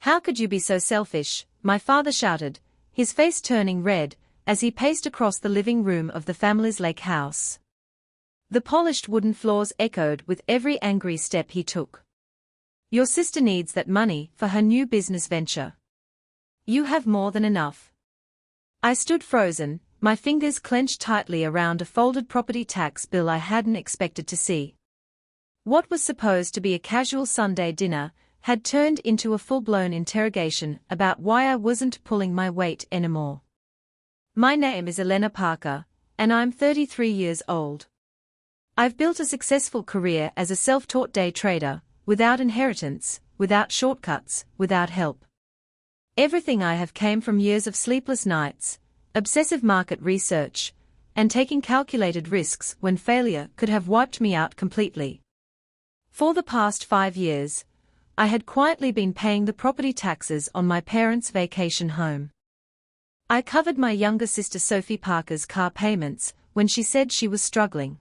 "How could you be so selfish?" my father shouted, his face turning red, as he paced across the living room of the family's lake house. The polished wooden floors echoed with every angry step he took. "Your sister needs that money for her new business venture. You have more than enough." I stood frozen, my fingers clenched tightly around a folded property tax bill I hadn't expected to see. What was supposed to be a casual Sunday dinner had turned into a full-blown interrogation about why I wasn't pulling my weight anymore. "My name is Elena Parker, and I'm 33 years old. I've built a successful career as a self-taught day trader, without inheritance, without shortcuts, without help. Everything I have came from years of sleepless nights, obsessive market research, and taking calculated risks when failure could have wiped me out completely. For the past 5 years, I had quietly been paying the property taxes on my parents' vacation home. I covered my younger sister Sophie Parker's car payments when she said she was struggling.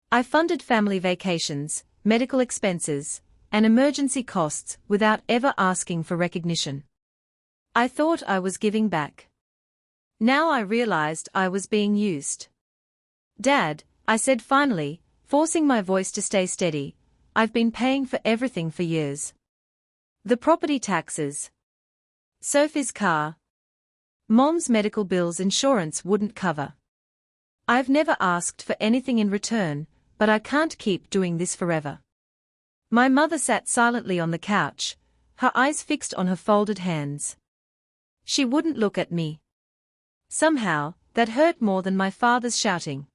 I funded family vacations, medical expenses, and emergency costs without ever asking for recognition. I thought I was giving back. Now I realized I was being used. "Dad," I said finally, forcing my voice to stay steady, "I've been paying for everything for years. The property taxes. Sophie's car. Mom's medical bills insurance wouldn't cover. I've never asked for anything in return, but I can't keep doing this forever." My mother sat silently on the couch, her eyes fixed on her folded hands. She wouldn't look at me. Somehow, that hurt more than my father's shouting.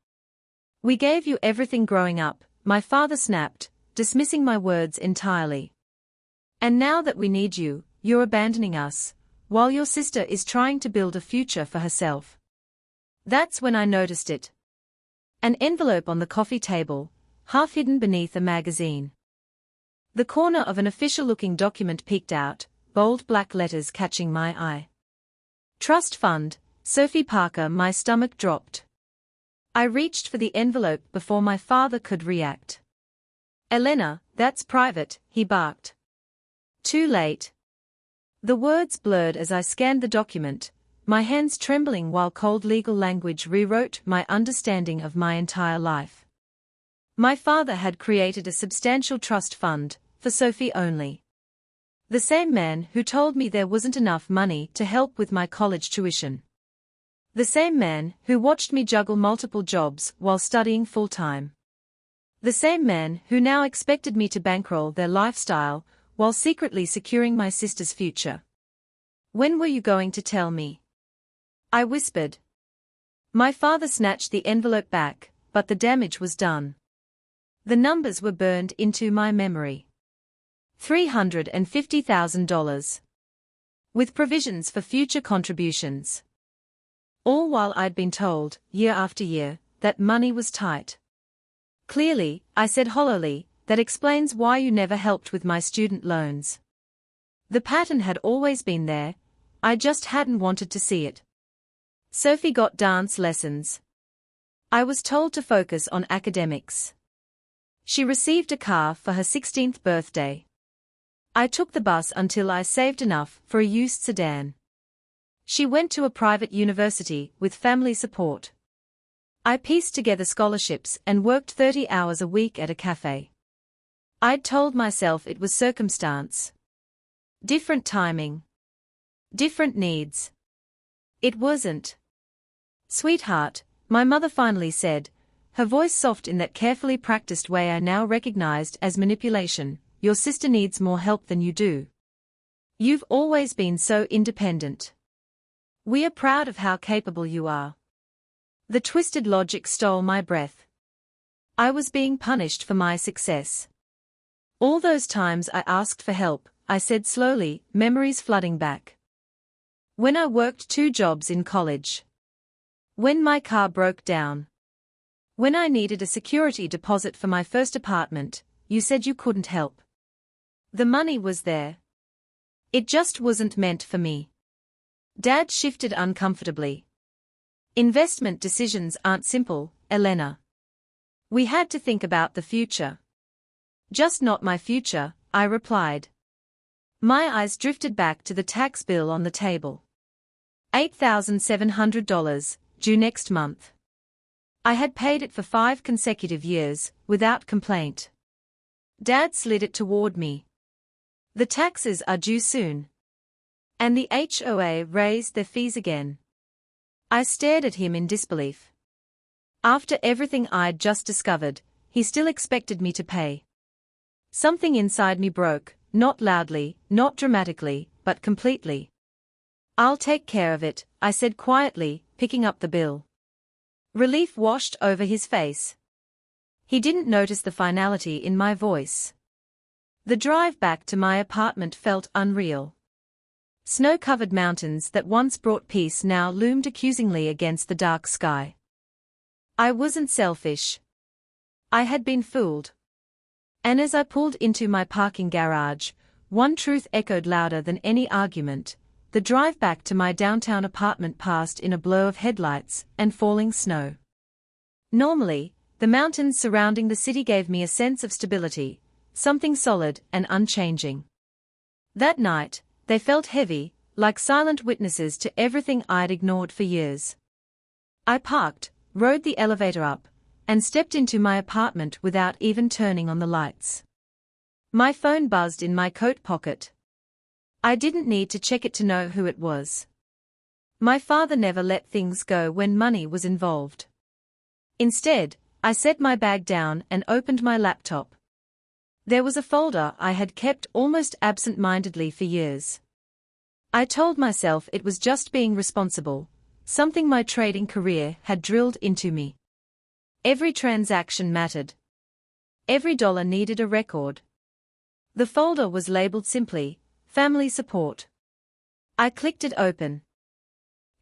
"We gave you everything growing up," my father snapped, dismissing my words entirely. "And now that we need you, you're abandoning us, while your sister is trying to build a future for herself." That's when I noticed it. An envelope on the coffee table, half hidden beneath a magazine. The corner of an official-looking document peeked out, bold black letters catching my eye. "Trust Fund, Sophie Parker." My stomach dropped. I reached for the envelope before my father could react. "Elena, that's private," he barked. "Too late." The words blurred as I scanned the document, my hands trembling while cold legal language rewrote my understanding of my entire life. My father had created a substantial trust fund, for Sophie only. The same man who told me there wasn't enough money to help with my college tuition. The same man who watched me juggle multiple jobs while studying full-time. The same man who now expected me to bankroll their lifestyle while secretly securing my sister's future. "When were you going to tell me?" I whispered. My father snatched the envelope back, but the damage was done. The numbers were burned into my memory. $350,000. With provisions for future contributions. All while I'd been told, year after year, that money was tight. "Clearly," I said hollowly, "that explains why you never helped with my student loans." The pattern had always been there, I just hadn't wanted to see it. Sophie got dance lessons. I was told to focus on academics. She received a car for her 16th birthday. I took the bus until I saved enough for a used sedan. She went to a private university with family support. I pieced together scholarships and worked 30 hours a week at a cafe. I'd told myself it was circumstance. Different timing. Different needs. It wasn't. "Sweetheart," my mother finally said, her voice soft in that carefully practiced way I now recognized as manipulation, "your sister needs more help than you do. You've always been so independent. We are proud of how capable you are." The twisted logic stole my breath. I was being punished for my success. All those times I asked for help, I said slowly, memories flooding back. When I worked 2 jobs in college. When my car broke down. When I needed a security deposit for my first apartment, you said you couldn't help. The money was there. It just wasn't meant for me. Dad shifted uncomfortably. "Investment decisions aren't simple, Elena. We had to think about the future." "Just not my future," I replied. My eyes drifted back to the tax bill on the table. $8,700, due next month. I had paid it for 5 consecutive years, without complaint. Dad slid it toward me. The taxes are due soon. And the HOA raised their fees again. I stared at him in disbelief. After everything I'd just discovered, he still expected me to pay. Something inside me broke, not loudly, not dramatically, but completely. "I'll take care of it," I said quietly, picking up the bill. Relief washed over his face. He didn't notice the finality in my voice. The drive back to my apartment felt unreal. Snow-covered mountains that once brought peace now loomed accusingly against the dark sky. I wasn't selfish. I had been fooled. And as I pulled into my parking garage, one truth echoed louder than any argument. The drive back to my downtown apartment passed in a blur of headlights and falling snow. Normally, the mountains surrounding the city gave me a sense of stability, something solid and unchanging. That night, they felt heavy, like silent witnesses to everything I'd ignored for years. I parked, rode the elevator up, and stepped into my apartment without even turning on the lights. My phone buzzed in my coat pocket. I didn't need to check it to know who it was. My father never let things go when money was involved. Instead, I set my bag down and opened my laptop. There was a folder I had kept almost absent-mindedly for years. I told myself it was just being responsible, something my trading career had drilled into me. Every transaction mattered. Every dollar needed a record. The folder was labeled simply, Family Support. I clicked it open.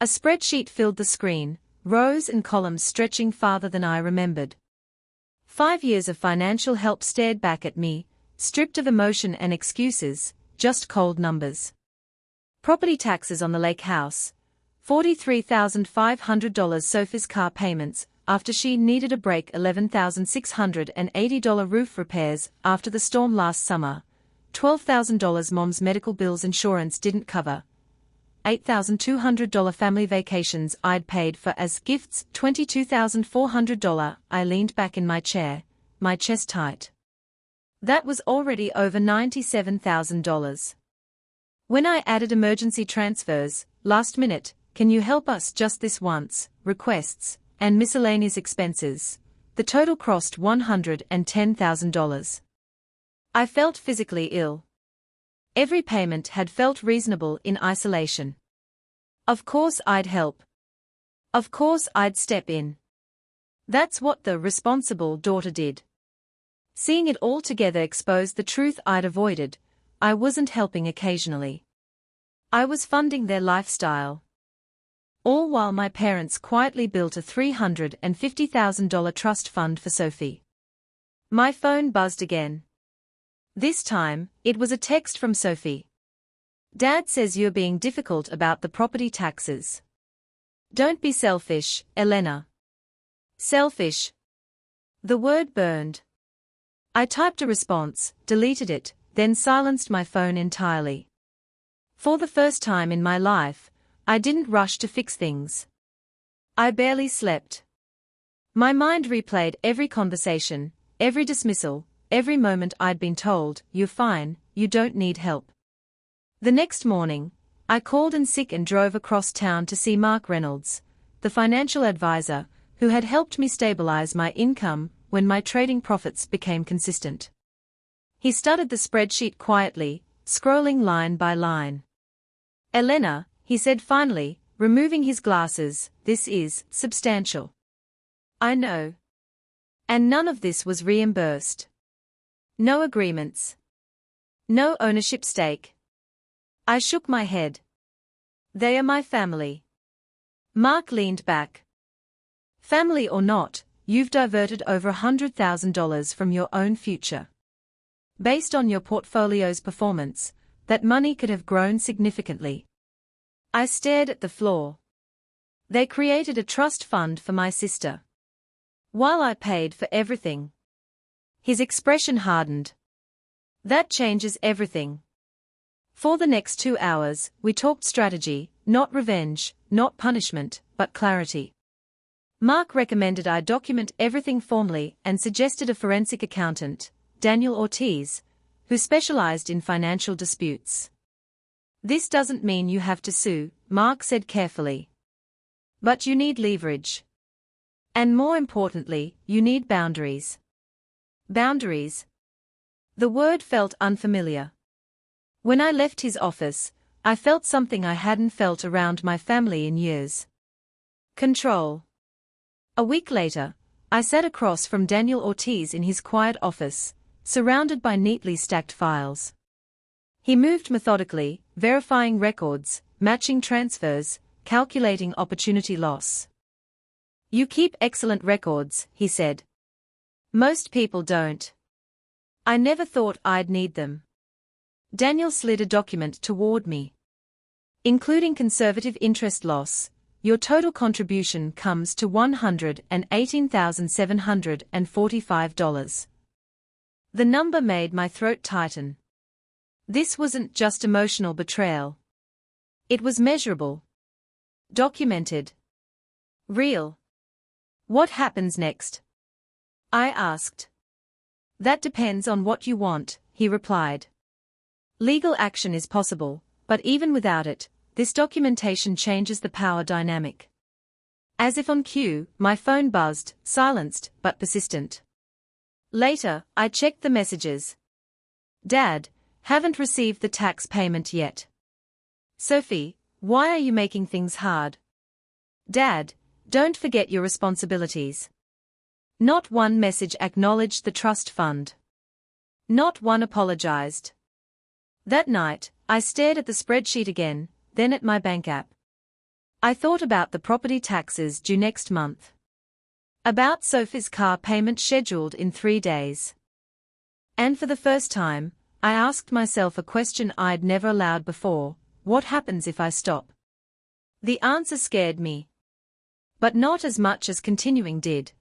A spreadsheet filled the screen, rows and columns stretching farther than I remembered. 5 years of financial help stared back at me, stripped of emotion and excuses, just cold numbers. Property taxes on the lake house, $43,500. Sophie's car payments, after she needed a break, $11,680. Roof repairs, after the storm last summer, $12,000. Mom's medical bills insurance didn't cover, $8,200. Family vacations I'd paid for as gifts, $22,400. I leaned back in my chair, my chest tight. That was already over $97,000. When I added emergency transfers, last minute, "Can you help us just this once," requests, and miscellaneous expenses, the total crossed $110,000. I felt physically ill. Every payment had felt reasonable in isolation. Of course I'd help. Of course I'd step in. That's what the responsible daughter did. Seeing it all together exposed the truth I'd avoided. I wasn't helping occasionally. I was funding their lifestyle. All while my parents quietly built a $350,000 trust fund for Sophie. My phone buzzed again. This time, it was a text from Sophie. "Dad says you're being difficult about the property taxes. Don't be selfish, Elena." Selfish. The word burned. I typed a response, deleted it, then silenced my phone entirely. For the first time in my life, I didn't rush to fix things. I barely slept. My mind replayed every conversation, every dismissal, every moment I'd been told, "You're fine, you don't need help." The next morning, I called in sick and drove across town to see Mark Reynolds, the financial advisor, who had helped me stabilize my income when my trading profits became consistent. He studied the spreadsheet quietly, scrolling line by line. "Elena," he said finally, removing his glasses, "this is substantial." "I know. And none of this was reimbursed. No agreements. No ownership stake." I shook my head. "They are my family." Mark leaned back. "Family or not, you've diverted over $100,000 from your own future. Based on your portfolio's performance, that money could have grown significantly." I stared at the floor. "They created a trust fund for my sister. While I paid for everything." His expression hardened. "That changes everything. For the next 2 hours, we talked strategy, not revenge, not punishment, but clarity. Mark recommended I document everything formally and suggested a forensic accountant, Daniel Ortiz, who specialized in financial disputes. This doesn't mean you have to sue, Mark said carefully. But you need leverage. And more importantly, you need boundaries. Boundaries. The word felt unfamiliar. When I left his office, I felt something I hadn't felt around my family in years. Control. A week later, I sat across from Daniel Ortiz in his quiet office, surrounded by neatly stacked files. He moved methodically, verifying records, matching transfers, calculating opportunity loss. You keep excellent records, he said. Most people don't. I never thought I'd need them. Daniel slid a document toward me. Including conservative interest loss, your total contribution comes to $118,745. The number made my throat tighten. This wasn't just emotional betrayal. It was measurable. Documented. Real. What happens next? I asked. That depends on what you want, he replied. Legal action is possible, but even without it, this documentation changes the power dynamic. As if on cue, my phone buzzed, silenced, but persistent. Later, I checked the messages. Dad, haven't received the tax payment yet. Sophie, why are you making things hard? Dad, don't forget your responsibilities. Not one message acknowledged the trust fund. Not one apologized. That night, I stared at the spreadsheet again, then at my bank app. I thought about the property taxes due next month. About Sophie's car payment scheduled in 3 days. And for the first time, I asked myself a question I'd never allowed before: what happens if I stop? The answer scared me. But not as much as continuing did.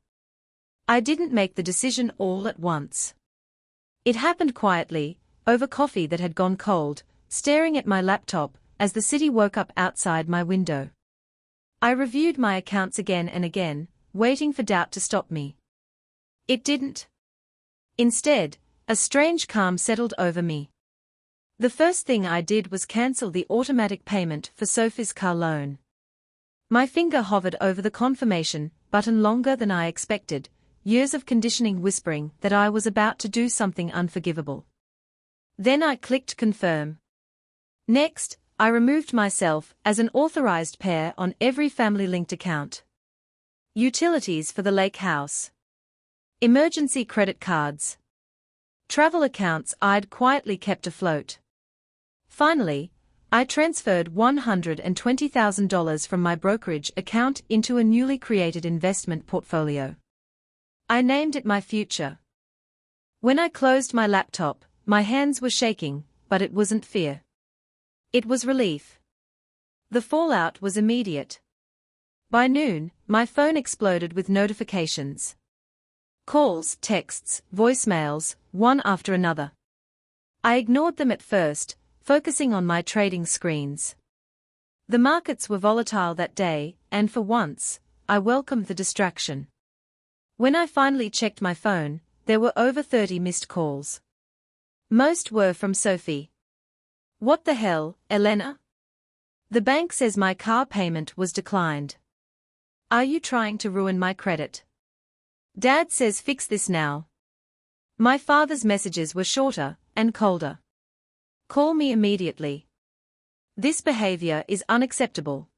I didn't make the decision all at once. It happened quietly, over coffee that had gone cold, staring at my laptop, as the city woke up outside my window. I reviewed my accounts again and again, waiting for doubt to stop me. It didn't. Instead, a strange calm settled over me. The first thing I did was cancel the automatic payment for Sophie's car loan. My finger hovered over the confirmation button longer than I expected, years of conditioning whispering that I was about to do something unforgivable. Then I clicked confirm. Next, I removed myself as an authorized pair on every family-linked account. Utilities for the lake house. Emergency credit cards. Travel accounts I'd quietly kept afloat. Finally, I transferred $120,000 from my brokerage account into a newly created investment portfolio. I named it my future. When I closed my laptop, my hands were shaking, but it wasn't fear. It was relief. The fallout was immediate. By noon, my phone exploded with notifications. Calls, texts, voicemails, one after another. I ignored them at first, focusing on my trading screens. The markets were volatile that day, and for once, I welcomed the distraction. When I finally checked my phone, there were over 30 missed calls. Most were from Sophie. What the hell, Elena? The bank says my car payment was declined. Are you trying to ruin my credit? Dad says fix this now. My father's messages were shorter and colder. Call me immediately. This behavior is unacceptable.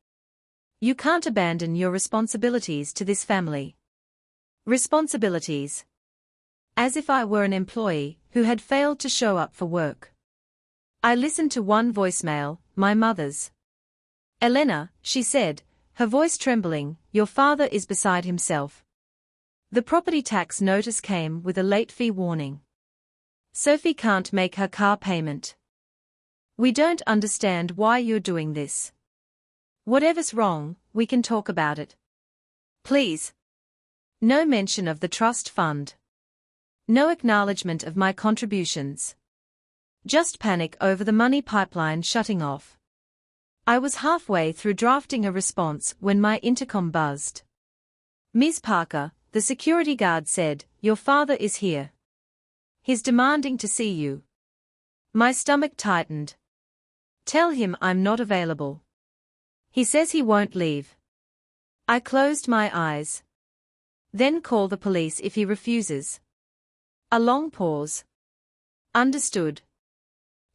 You can't abandon your responsibilities to this family. Responsibilities. As if I were an employee who had failed to show up for work. I listened to one voicemail, my mother's. Elena, she said, her voice trembling, your father is beside himself. The property tax notice came with a late fee warning. Sophie can't make her car payment. We don't understand why you're doing this. Whatever's wrong, we can talk about it. Please. No mention of the trust fund. No acknowledgement of my contributions. Just panic over the money pipeline shutting off. I was halfway through drafting a response when my intercom buzzed. "Ms. Parker," the security guard said, "your father is here. He's demanding to see you." My stomach tightened. "Tell him I'm not available. He says he won't leave." I closed my eyes. "Then call the police if he refuses." A long pause. "Understood."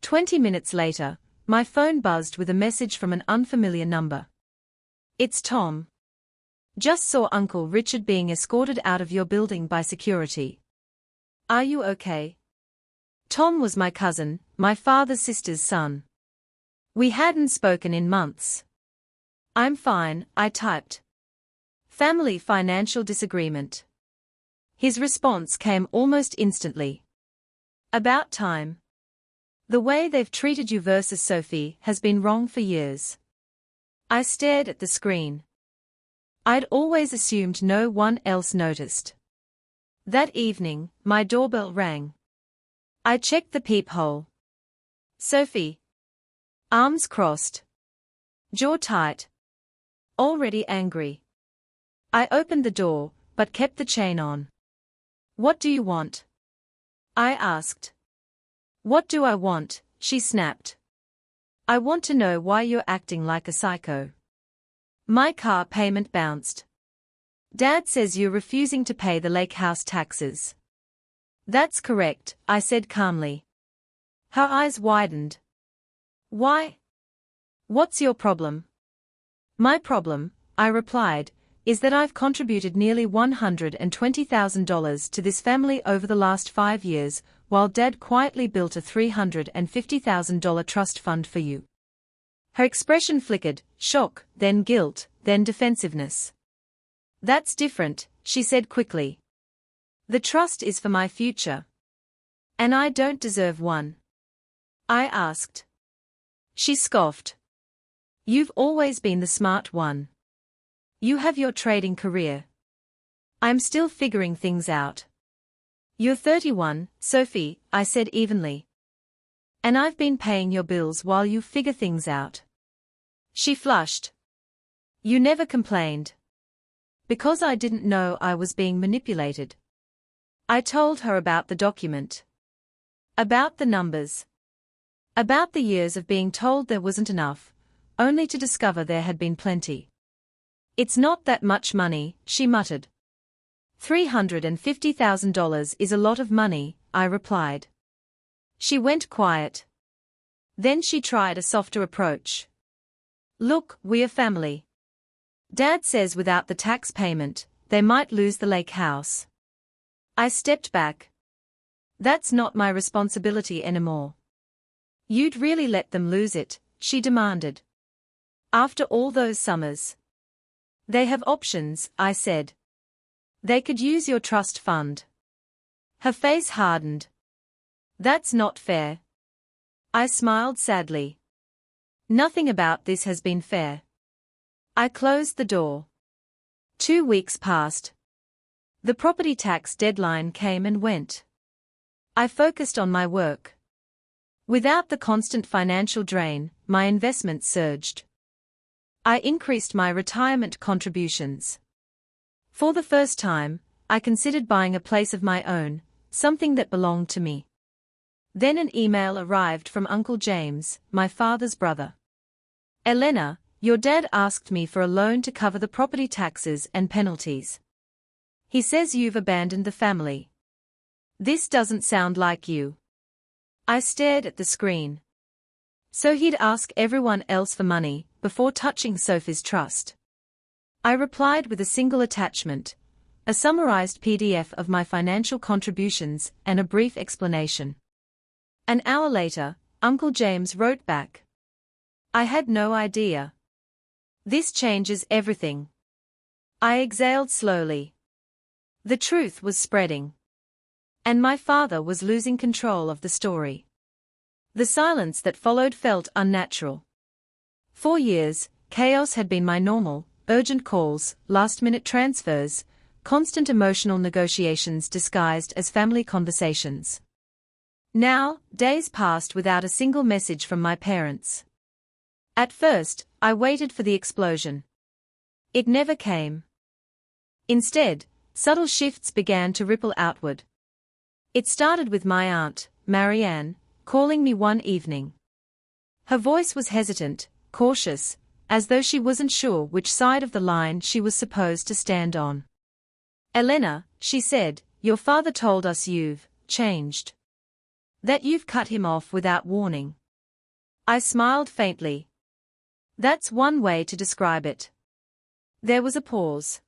20 minutes later, my phone buzzed with a message from an unfamiliar number. "It's Tom. Just saw Uncle Richard being escorted out of your building by security. Are you okay?" Tom was my cousin, my father's sister's son. We hadn't spoken in months. "I'm fine," I typed. "Family financial disagreement." His response came almost instantly. "About time. The way they've treated you versus Sophie has been wrong for years." I stared at the screen. I'd always assumed no one else noticed. That evening, my doorbell rang. I checked the peephole. Sophie. Arms crossed. Jaw tight. Already angry. I opened the door, but kept the chain on. "What do you want?" I asked. "What do I want?" she snapped. "I want to know why you're acting like a psycho." My car payment bounced. "Dad says you're refusing to pay the lake house taxes." "That's correct," I said calmly. Her eyes widened. "Why? What's your problem?" "My problem," I replied, "is that I've contributed nearly $120,000 to this family over the last 5 years, while Dad quietly built a $350,000 trust fund for you." Her expression flickered, shock, then guilt, then defensiveness. "That's different," she said quickly. "The trust is for my future. And I don't deserve one." I asked. She scoffed. "You've always been the smart one. You have your trading career. I'm still figuring things out." "You're 31, Sophie," I said evenly. "And I've been paying your bills while you figure things out." She flushed. "You never complained." "Because I didn't know I was being manipulated." I told her about the document. About the numbers. About the years of being told there wasn't enough, only to discover there had been plenty. "It's not that much money," she muttered. $350,000 is a lot of money," I replied. She went quiet. Then she tried a softer approach. "Look, we're family. Dad says without the tax payment, they might lose the lake house." I stepped back. "That's not my responsibility anymore." "You'd really let them lose it?" she demanded. "After all those summers?" "They have options," I said. "They could use your trust fund." Her face hardened. "That's not fair." I smiled sadly. "Nothing about this has been fair." I closed the door. 2 weeks passed. The property tax deadline came and went. I focused on my work. Without the constant financial drain, my investments surged. I increased my retirement contributions. For the first time, I considered buying a place of my own, something that belonged to me. Then an email arrived from Uncle James, my father's brother. "Elena, your dad asked me for a loan to cover the property taxes and penalties. He says you've abandoned the family. This doesn't sound like you." I stared at the screen. So he'd ask everyone else for money before touching Sophie's trust. I replied with a single attachment, a summarized PDF of my financial contributions and a brief explanation. An hour later, Uncle James wrote back. "I had no idea. This changes everything." I exhaled slowly. The truth was spreading. And my father was losing control of the story. The silence that followed felt unnatural. 4 years, chaos had been my normal, urgent calls, last-minute transfers, constant emotional negotiations disguised as family conversations. Now, days passed without a single message from my parents. At first, I waited for the explosion. It never came. Instead, subtle shifts began to ripple outward. It started with my aunt, Marianne, calling me one evening. Her voice was hesitant, cautious, as though she wasn't sure which side of the line she was supposed to stand on. "Elena," she said, "your father told us you've changed. That you've cut him off without warning." I smiled faintly. "That's one way to describe it." There was a pause.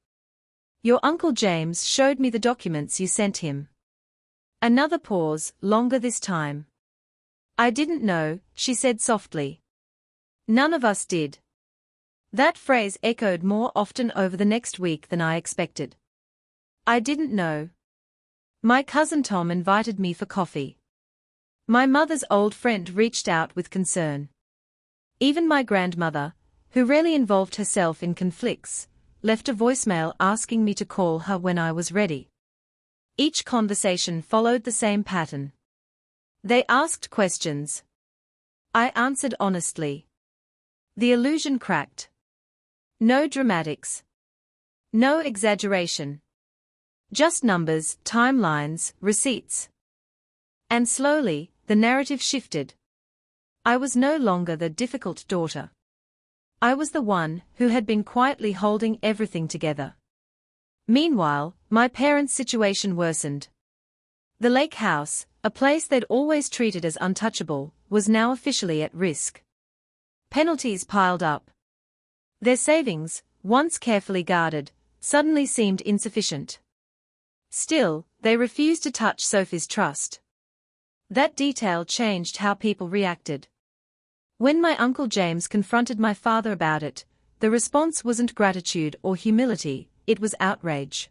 "Your Uncle James showed me the documents you sent him." Another pause, longer this time. "I didn't know," she said softly. "None of us did." That phrase echoed more often over the next week than I expected. I didn't know. My cousin Tom invited me for coffee. My mother's old friend reached out with concern. Even my grandmother, who rarely involved herself in conflicts, left a voicemail asking me to call her when I was ready. Each conversation followed the same pattern. They asked questions. I answered honestly. The illusion cracked. No dramatics. No exaggeration. Just numbers, timelines, receipts. And slowly, the narrative shifted. I was no longer the difficult daughter. I was the one who had been quietly holding everything together. Meanwhile, my parents' situation worsened. The lake house, a place they'd always treated as untouchable, was now officially at risk. Penalties piled up. Their savings, once carefully guarded, suddenly seemed insufficient. Still, they refused to touch Sophie's trust. That detail changed how people reacted. When my Uncle James confronted my father about it, the response wasn't gratitude or humility, it was outrage.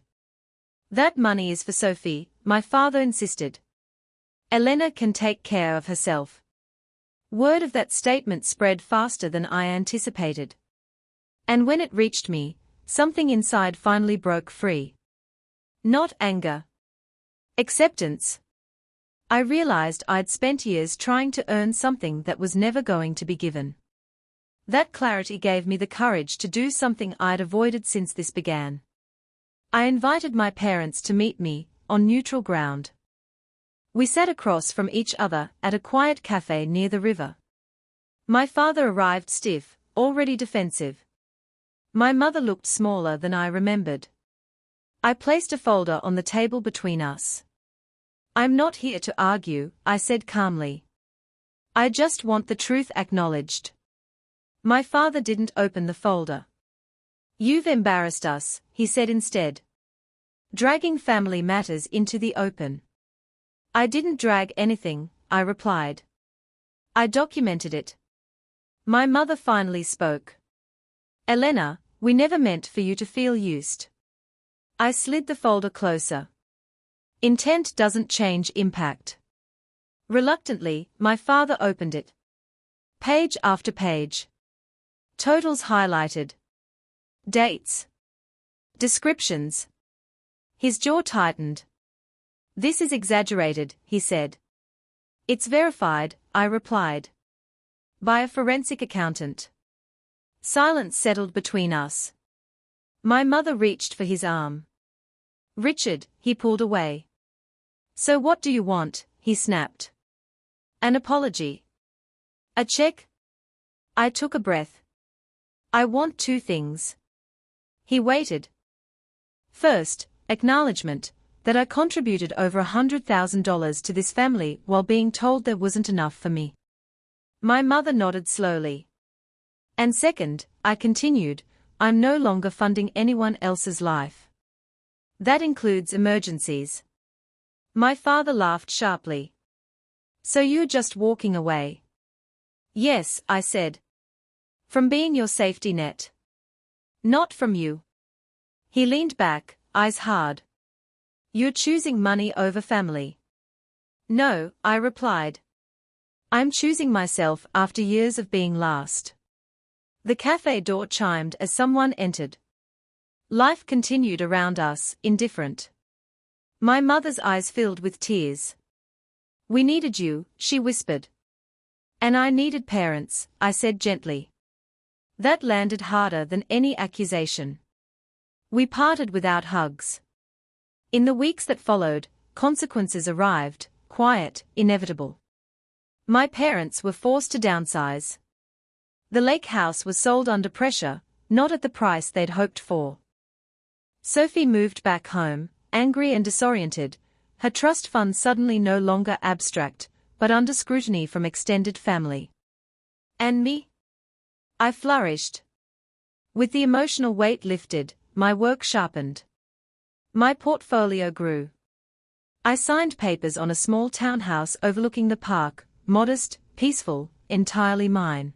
"That money is for Sophie," my father insisted. "Elena can take care of herself." Word of that statement spread faster than I anticipated. And when it reached me, something inside finally broke free. Not anger. Acceptance. I realized I'd spent years trying to earn something that was never going to be given. That clarity gave me the courage to do something I'd avoided since this began. I invited my parents to meet me, on neutral ground. We sat across from each other at a quiet cafe near the river. My father arrived stiff, already defensive. My mother looked smaller than I remembered. I placed a folder on the table between us. "I'm not here to argue," I said calmly. "I just want the truth acknowledged." My father didn't open the folder. "You've embarrassed us," he said instead. "Dragging family matters into the open." "I didn't drag anything," I replied. "I documented it." My mother finally spoke. "Elena, we never meant for you to feel used." I slid the folder closer. Intent doesn't change impact. Reluctantly, my father opened it. Page after page. Totals highlighted. Dates. Descriptions. His jaw tightened. "This is exaggerated," he said. "It's verified," I replied. "By a forensic accountant." Silence settled between us. My mother reached for his arm. "Richard," he pulled away. "So what do you want?" he snapped. "An apology. A check?" I took a breath. "I want two things." He waited. "First, acknowledgement that I contributed over $100,000 to this family while being told there wasn't enough for me." My mother nodded slowly. "And second," I continued, "I'm no longer funding anyone else's life. That includes emergencies." My father laughed sharply. "So you're just walking away?" "Yes," I said. "From being your safety net." "Not from you." He leaned back, eyes hard. "You're choosing money over family." "No," I replied. "I'm choosing myself after years of being last." The cafe door chimed as someone entered. Life continued around us, indifferent. My mother's eyes filled with tears. We needed you, she whispered. And I needed parents, I said gently. That landed harder than any accusation. We parted without hugs. In the weeks that followed, consequences arrived, quiet, inevitable. My parents were forced to downsize. The lake house was sold under pressure, not at the price they'd hoped for. Sophie moved back home, angry and disoriented, her trust fund suddenly no longer abstract, but under scrutiny from extended family. And me? I flourished. With the emotional weight lifted, my work sharpened. My portfolio grew. I signed papers on a small townhouse overlooking the park, modest, peaceful, entirely mine.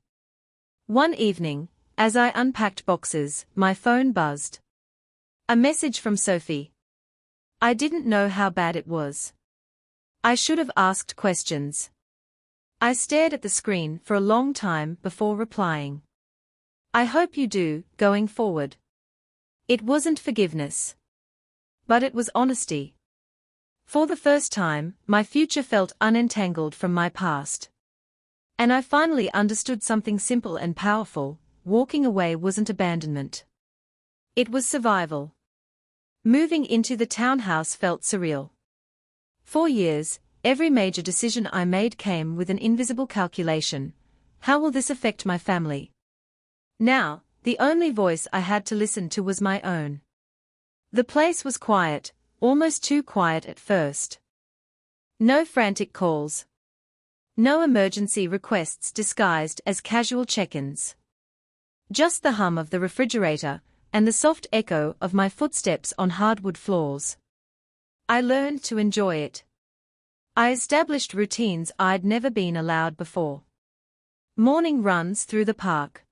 One evening, as I unpacked boxes, my phone buzzed. A message from Sophie. I didn't know how bad it was. I should have asked questions. I stared at the screen for a long time before replying. I hope you do, going forward. It wasn't forgiveness. But it was honesty. For the first time, my future felt unentangled from my past. And I finally understood something simple and powerful: walking away wasn't abandonment. It was survival. Moving into the townhouse felt surreal. For years, every major decision I made came with an invisible calculation. How will this affect my family? Now, the only voice I had to listen to was my own. The place was quiet, almost too quiet at first. No frantic calls. No emergency requests disguised as casual check-ins. Just the hum of the refrigerator, and the soft echo of my footsteps on hardwood floors. I learned to enjoy it. I established routines I'd never been allowed before. Morning runs through the park.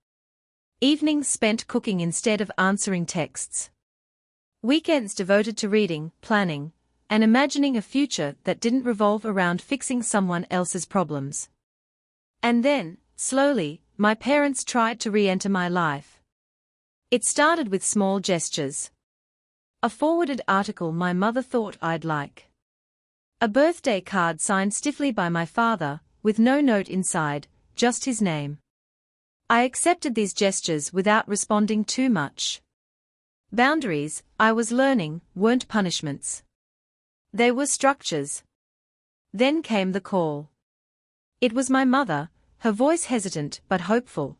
Evenings spent cooking instead of answering texts. Weekends devoted to reading, planning, and imagining a future that didn't revolve around fixing someone else's problems. And then, slowly, my parents tried to re-enter my life. It started with small gestures. A forwarded article my mother thought I'd like. A birthday card signed stiffly by my father, with no note inside, just his name. I accepted these gestures without responding too much. Boundaries, I was learning, weren't punishments. They were structures. Then came the call. It was my mother, her voice hesitant but hopeful.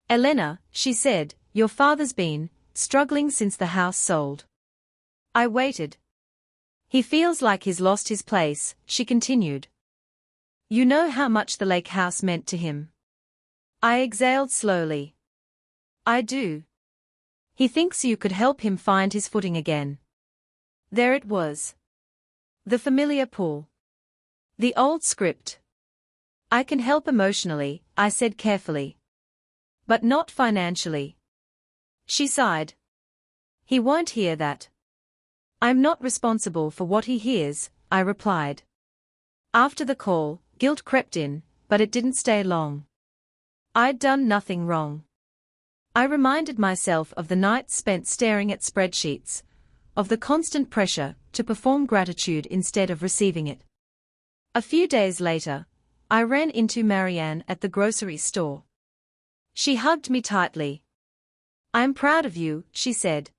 "Elena," she said, "your father's been struggling since the house sold." I waited. "He feels like he's lost his place," she continued. "You know how much the lake house meant to him." I exhaled slowly. "I do. He thinks you could help him find his footing again." There it was. The familiar pull. The old script. "I can help emotionally," I said carefully. "But not financially." She sighed. "He won't hear that." "I'm not responsible for what he hears," I replied. After the call, guilt crept in, but it didn't stay long. I'd done nothing wrong. I reminded myself of the nights spent staring at spreadsheets, of the constant pressure to perform gratitude instead of receiving it. A few days later, I ran into Marianne at the grocery store. She hugged me tightly. "I'm proud of you," she said.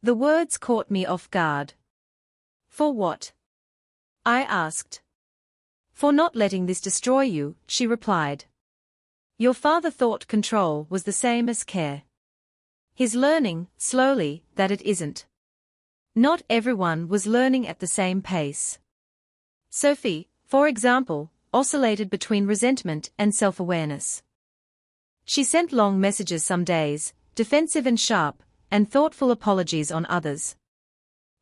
The words caught me off guard. "For what?" I asked. "For not letting this destroy you," she replied. "Your father thought control was the same as care. He's learning, slowly, that it isn't." Not everyone was learning at the same pace. Sophie, for example, oscillated between resentment and self-awareness. She sent long messages some days, defensive and sharp, and thoughtful apologies on others.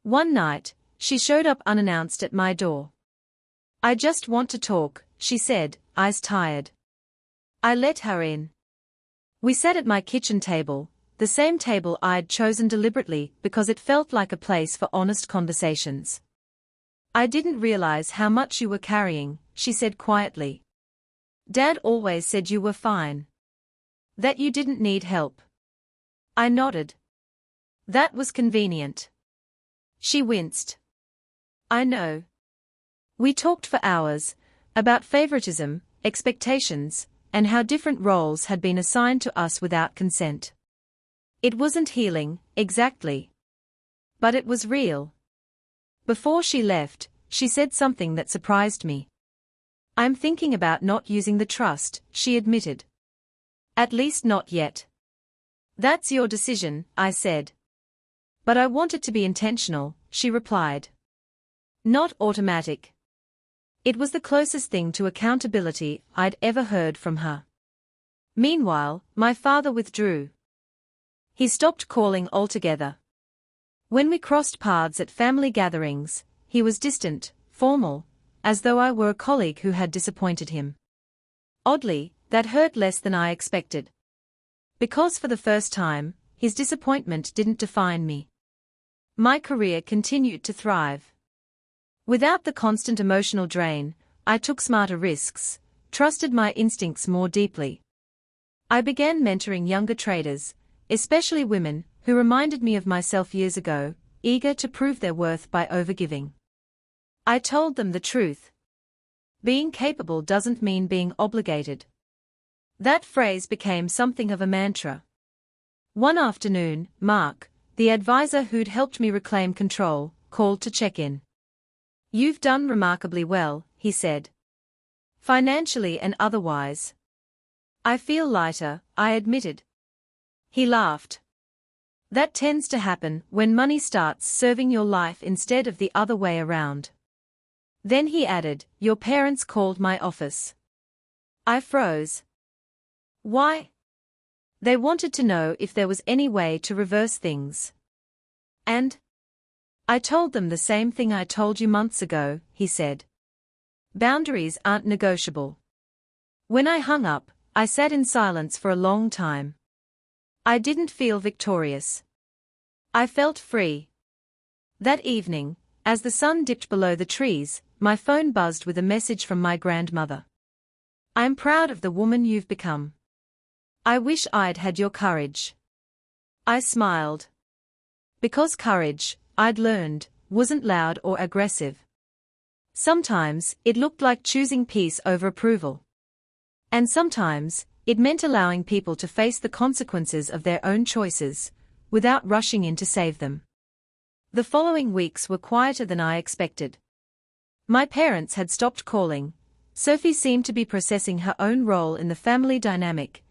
One night, she showed up unannounced at my door. "I just want to talk," she said, eyes tired. I let her in. We sat at my kitchen table, the same table I'd chosen deliberately because it felt like a place for honest conversations. "I didn't realize how much you were carrying," she said quietly. "Dad always said you were fine. That you didn't need help." I nodded. That was convenient. She winced. "I know. We talked for hours about favoritism, expectations, and how different roles had been assigned to us without consent. It wasn't healing, exactly. But it was real. Before she left, she said something that surprised me. "I'm thinking about not using the trust," she admitted. "At least not yet." "That's your decision," I said. "But I want it to be intentional," she replied. "Not automatic." It was the closest thing to accountability I'd ever heard from her. Meanwhile, my father withdrew. He stopped calling altogether. When we crossed paths at family gatherings, he was distant, formal, as though I were a colleague who had disappointed him. Oddly, that hurt less than I expected. Because for the first time, his disappointment didn't define me. My career continued to thrive. Without the constant emotional drain, I took smarter risks, trusted my instincts more deeply. I began mentoring younger traders, especially women, who reminded me of myself years ago, eager to prove their worth by overgiving. I told them the truth. Being capable doesn't mean being obligated. That phrase became something of a mantra. One afternoon, Mark, the advisor who'd helped me reclaim control, called to check in. "You've done remarkably well," he said. "Financially and otherwise." "I feel lighter," I admitted. He laughed. "That tends to happen when money starts serving your life instead of the other way around." Then he added, "Your parents called my office." I froze. "Why?" "They wanted to know if there was any way to reverse things." "And?" "I told them the same thing I told you months ago," he said. "Boundaries aren't negotiable." When I hung up, I sat in silence for a long time. I didn't feel victorious. I felt free. That evening, as the sun dipped below the trees, my phone buzzed with a message from my grandmother. "I'm proud of the woman you've become. I wish I'd had your courage." I smiled. Because courage, I'd learned, wasn't loud or aggressive. Sometimes, it looked like choosing peace over approval. And sometimes, it meant allowing people to face the consequences of their own choices, without rushing in to save them. The following weeks were quieter than I expected. My parents had stopped calling, Sophie seemed to be processing her own role in the family dynamic,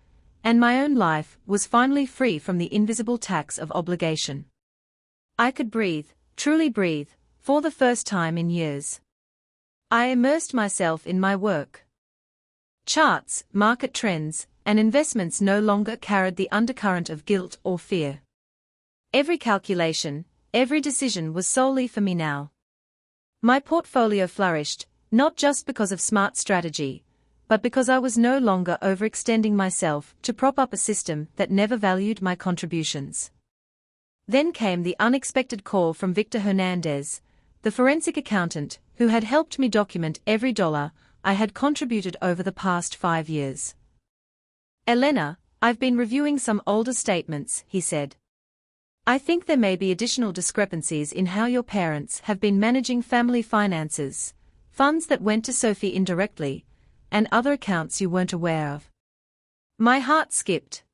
and my own life was finally free from the invisible tax of obligation. I could breathe, truly breathe, for the first time in years. I immersed myself in my work. Charts, market trends, and investments no longer carried the undercurrent of guilt or fear. Every calculation, every decision was solely for me now. My portfolio flourished, not just because of smart strategy, but because I was no longer overextending myself to prop up a system that never valued my contributions. Then came the unexpected call from Victor Hernandez, the forensic accountant who had helped me document every dollar I had contributed over the past 5 years. "Elena, I've been reviewing some older statements," he said. "I think there may be additional discrepancies in how your parents have been managing family finances, funds that went to Sophie indirectly, and other accounts you weren't aware of." My heart skipped.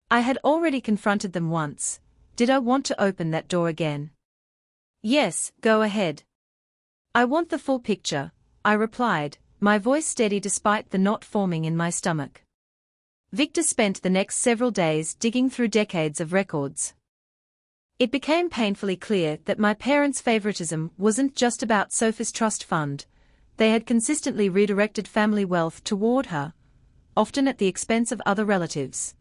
I had already confronted them once. Did I want to open that door again? "Yes, go ahead. I want the full picture," I replied, my voice steady despite the knot forming in my stomach. Victor spent the next several days digging through decades of records. It became painfully clear that my parents' favoritism wasn't just about Sophie's trust fund. They had consistently redirected family wealth toward her, often at the expense of other relatives,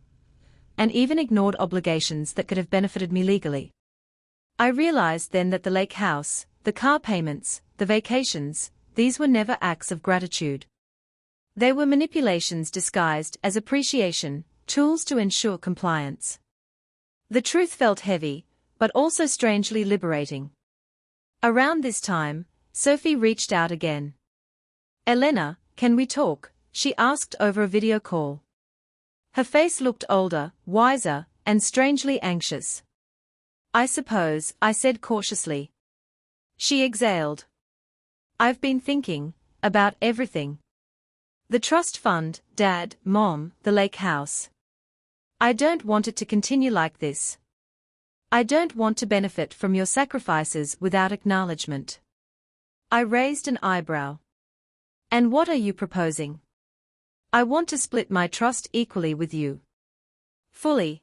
and even ignored obligations that could have benefited me legally. I realized then that the lake house, the car payments, the vacations, these were never acts of gratitude. They were manipulations disguised as appreciation, tools to ensure compliance. The truth felt heavy, but also strangely liberating. Around this time, Sophie reached out again. "Elena, can we talk?" she asked over a video call. Her face looked older, wiser, and strangely anxious. "I suppose," I said cautiously. She exhaled. I've been thinking about everything. The trust fund, Dad, Mom, the lake house. I don't want it to continue like this. I don't want to benefit from your sacrifices without acknowledgement. I raised an eyebrow. And what are you proposing? I want to split my trust equally with you. Fully.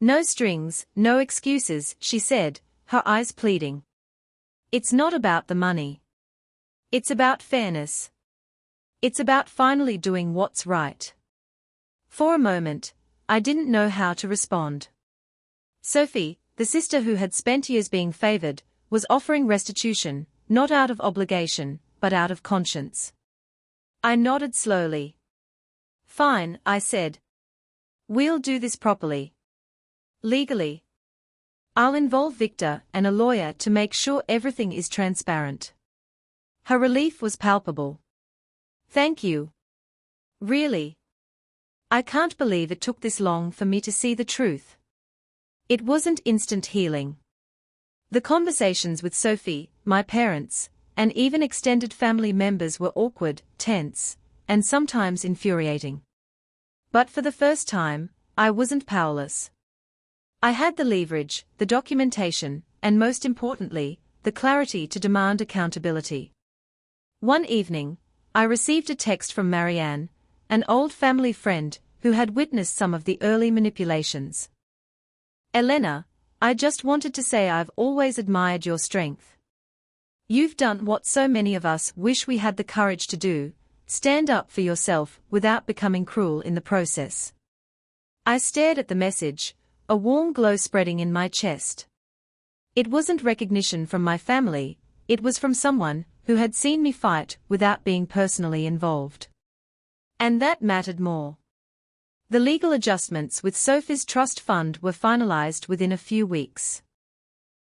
No strings, no excuses, she said, her eyes pleading. It's not about the money. It's about fairness. It's about finally doing what's right. For a moment, I didn't know how to respond. Sophie, the sister who had spent years being favored, was offering restitution, not out of obligation, but out of conscience. I nodded slowly. Fine, I said. We'll do this properly. Legally. I'll involve Victor and a lawyer to make sure everything is transparent. Her relief was palpable. Thank you. Really? I can't believe it took this long for me to see the truth. It wasn't instant healing. The conversations with Sophie, my parents, and even extended family members were awkward, tense, and sometimes infuriating. But for the first time, I wasn't powerless. I had the leverage, the documentation, and most importantly, the clarity to demand accountability. One evening, I received a text from Marianne, an old family friend who had witnessed some of the early manipulations. Elena, I just wanted to say I've always admired your strength. You've done what so many of us wish we had the courage to do, stand up for yourself without becoming cruel in the process. I stared at the message, a warm glow spreading in my chest. It wasn't recognition from my family, it was from someone who had seen me fight without being personally involved. And that mattered more. The legal adjustments with Sophie's trust fund were finalized within a few weeks.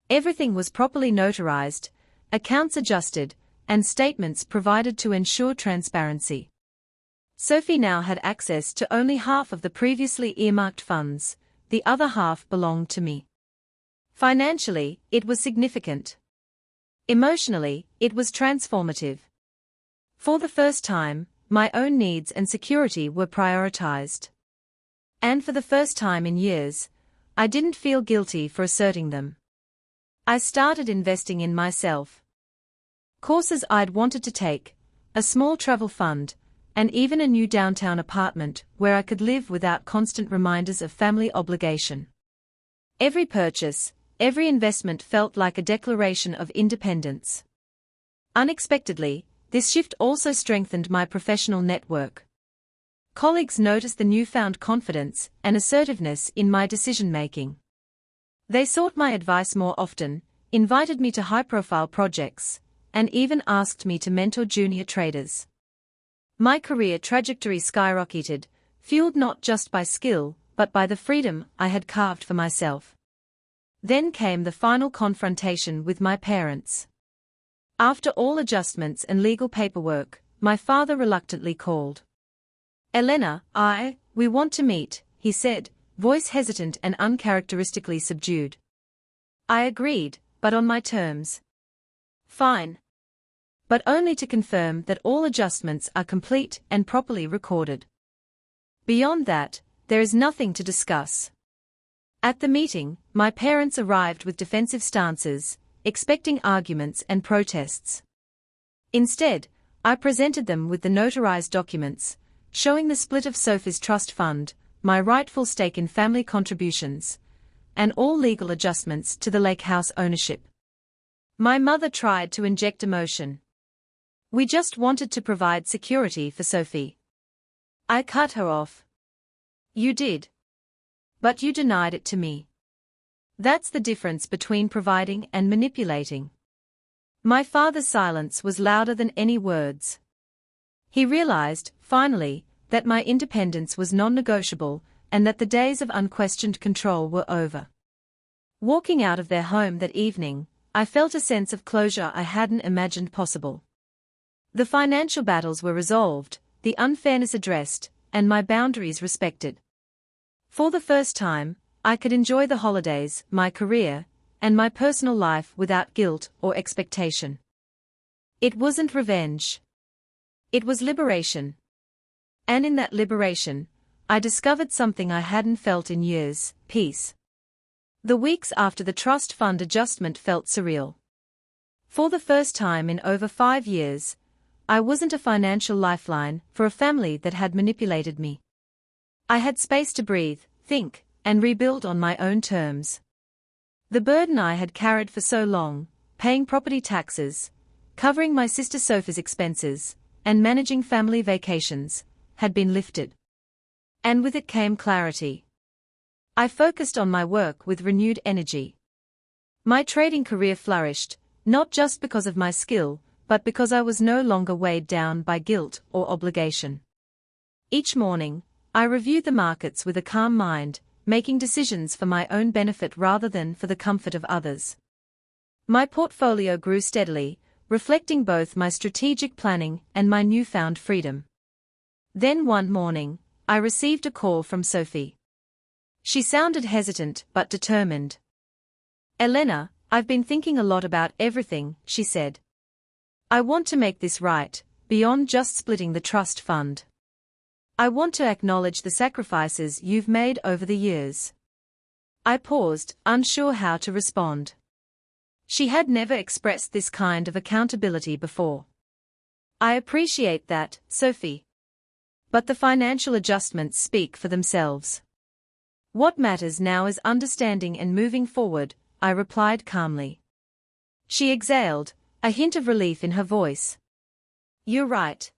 Everything was properly notarized, accounts adjusted, and statements provided to ensure transparency. Sophie now had access to only half of the previously earmarked funds, the other half belonged to me. Financially, it was significant. Emotionally, it was transformative. For the first time, my own needs and security were prioritized. And for the first time in years, I didn't feel guilty for asserting them. I started investing in myself. Courses I'd wanted to take, a small travel fund, and even a new downtown apartment where I could live without constant reminders of family obligation. Every purchase, every investment felt like a declaration of independence. Unexpectedly, this shift also strengthened my professional network. Colleagues noticed the newfound confidence and assertiveness in my decision-making. They sought my advice more often, invited me to high-profile projects, and even asked me to mentor junior traders. My career trajectory skyrocketed, fueled not just by skill, but by the freedom I had carved for myself. Then came the final confrontation with my parents. After all adjustments and legal paperwork, my father reluctantly called. Elena, we want to meet, he said, voice hesitant and uncharacteristically subdued. I agreed, but on my terms. Fine. But only to confirm that all adjustments are complete and properly recorded. Beyond that, there is nothing to discuss. At the meeting, my parents arrived with defensive stances, expecting arguments and protests. Instead, I presented them with the notarized documents, showing the split of Sophie's trust fund, my rightful stake in family contributions, and all legal adjustments to the lake house ownership. My mother tried to inject emotion. We just wanted to provide security for Sophie. I cut her off. You did. But you denied it to me. That's the difference between providing and manipulating. My father's silence was louder than any words. He realized, finally, that my independence was non-negotiable, and that the days of unquestioned control were over. Walking out of their home that evening, I felt a sense of closure I hadn't imagined possible. The financial battles were resolved, the unfairness addressed, and my boundaries respected. For the first time, I could enjoy the holidays, my career, and my personal life without guilt or expectation. It wasn't revenge. It was liberation. And in that liberation, I discovered something I hadn't felt in years: peace. The weeks after the trust fund adjustment felt surreal. For the first time in over 5 years, I wasn't a financial lifeline for a family that had manipulated me. I had space to breathe, think, and rebuild on my own terms. The burden I had carried for so long, paying property taxes, covering my sister Sophie's expenses, and managing family vacations, had been lifted. And with it came clarity. I focused on my work with renewed energy. My trading career flourished, not just because of my skill, but because I was no longer weighed down by guilt or obligation. Each morning, I reviewed the markets with a calm mind, making decisions for my own benefit rather than for the comfort of others. My portfolio grew steadily, reflecting both my strategic planning and my newfound freedom. Then one morning, I received a call from Sophie. She sounded hesitant but determined. "Elena, I've been thinking a lot about everything," she said. "I want to make this right, beyond just splitting the trust fund. I want to acknowledge the sacrifices you've made over the years." I paused, unsure how to respond. She had never expressed this kind of accountability before. "I appreciate that, Sophie. But the financial adjustments speak for themselves. What matters now is understanding and moving forward," I replied calmly. She exhaled, a hint of relief in her voice. "You're right.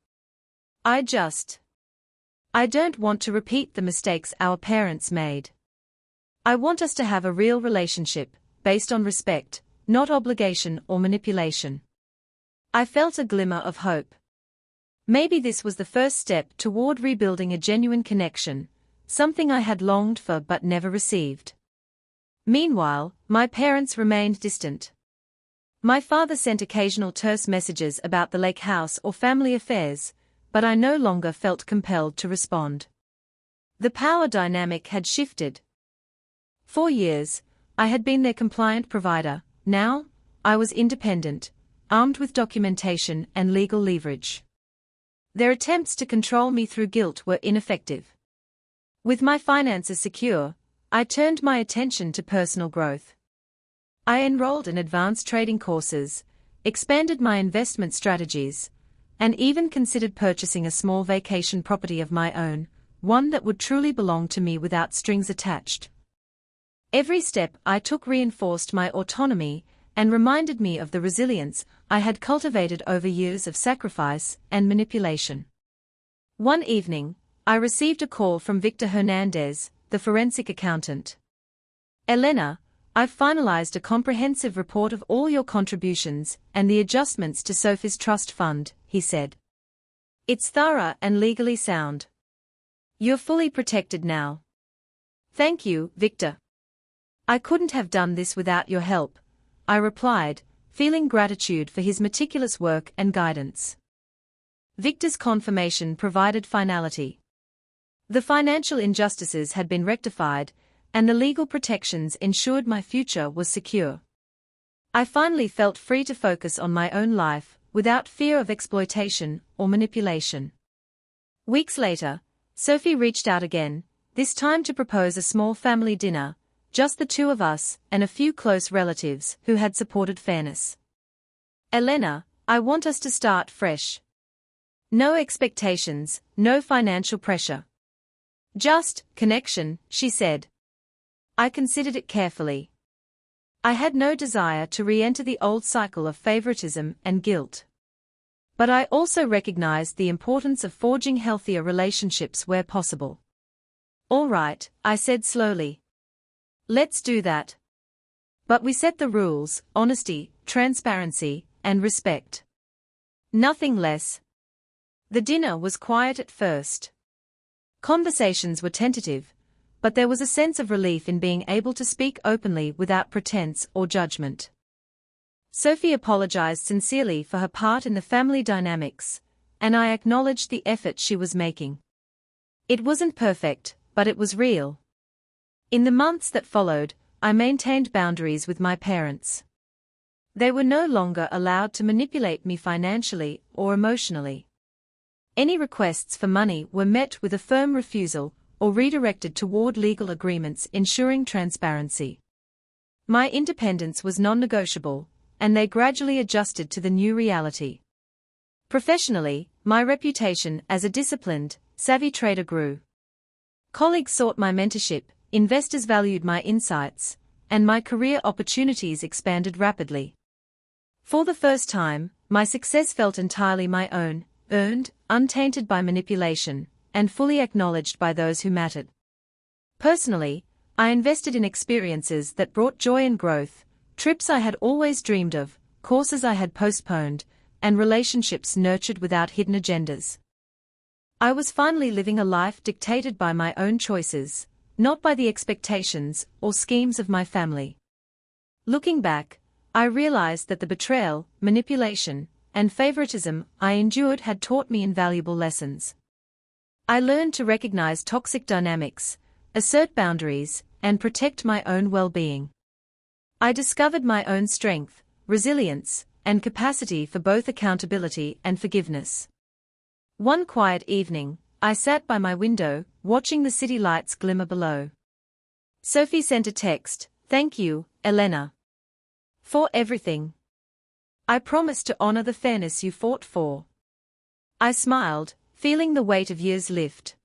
I don't want to repeat the mistakes our parents made. I want us to have a real relationship, based on respect, not obligation or manipulation." I felt a glimmer of hope. Maybe this was the first step toward rebuilding a genuine connection, something I had longed for but never received. Meanwhile, my parents remained distant. My father sent occasional terse messages about the lake house or family affairs, but I no longer felt compelled to respond. The power dynamic had shifted. For years, I had been their compliant provider. Now, I was independent, armed with documentation and legal leverage. Their attempts to control me through guilt were ineffective. With my finances secure, I turned my attention to personal growth. I enrolled in advanced trading courses, expanded my investment strategies, and even considered purchasing a small vacation property of my own, one that would truly belong to me without strings attached. Every step I took reinforced my autonomy and reminded me of the resilience I had cultivated over years of sacrifice and manipulation. One evening, I received a call from Victor Hernandez, the forensic accountant. "Elena, I've finalized a comprehensive report of all your contributions and the adjustments to Sophie's trust fund," he said. "It's thorough and legally sound. You're fully protected now." "Thank you, Victor. I couldn't have done this without your help," I replied, feeling gratitude for his meticulous work and guidance. Victor's confirmation provided finality. The financial injustices had been rectified, and the legal protections ensured my future was secure. I finally felt free to focus on my own life, without fear of exploitation or manipulation. Weeks later, Sophie reached out again, this time to propose a small family dinner, just the two of us and a few close relatives who had supported fairness. "Elena, I want us to start fresh. No expectations, no financial pressure. Just connection," she said. I considered it carefully. I had no desire to re-enter the old cycle of favoritism and guilt. But I also recognized the importance of forging healthier relationships where possible. "All right," I said slowly. "Let's do that. But we set the rules: honesty, transparency, and respect. Nothing less." The dinner was quiet at first. Conversations were tentative, but there was a sense of relief in being able to speak openly without pretense or judgment. Sophie apologized sincerely for her part in the family dynamics, and I acknowledged the effort she was making. It wasn't perfect, but it was real. In the months that followed, I maintained boundaries with my parents. They were no longer allowed to manipulate me financially or emotionally. Any requests for money were met with a firm refusal or redirected toward legal agreements ensuring transparency. My independence was non-negotiable, and they gradually adjusted to the new reality. Professionally, my reputation as a disciplined, savvy trader grew. Colleagues sought my mentorship, investors valued my insights, and my career opportunities expanded rapidly. For the first time, my success felt entirely my own, earned, untainted by manipulation, and fully acknowledged by those who mattered. Personally, I invested in experiences that brought joy and growth, trips I had always dreamed of, courses I had postponed, and relationships nurtured without hidden agendas. I was finally living a life dictated by my own choices, not by the expectations or schemes of my family. Looking back, I realized that the betrayal, manipulation, and favoritism I endured had taught me invaluable lessons. I learned to recognize toxic dynamics, assert boundaries, and protect my own well-being. I discovered my own strength, resilience, and capacity for both accountability and forgiveness. One quiet evening, I sat by my window, watching the city lights glimmer below. Sophie sent a text, "Thank you, Elena, for everything. I promise to honor the fairness you fought for." I smiled, feeling the weight of years lift.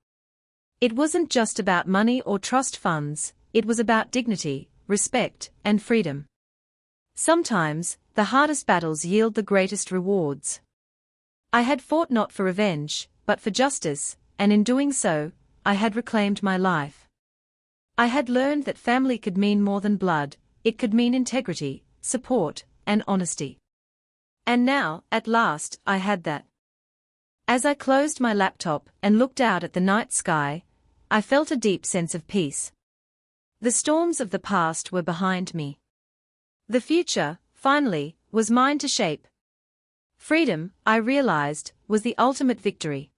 It wasn't just about money or trust funds, it was about dignity, respect, and freedom. Sometimes, the hardest battles yield the greatest rewards. I had fought not for revenge, but for justice, and in doing so, I had reclaimed my life. I had learned that family could mean more than blood, it could mean integrity, support, and honesty. And now, at last, I had that. As I closed my laptop and looked out at the night sky, I felt a deep sense of peace. The storms of the past were behind me. The future, finally, was mine to shape. Freedom, I realized, was the ultimate victory.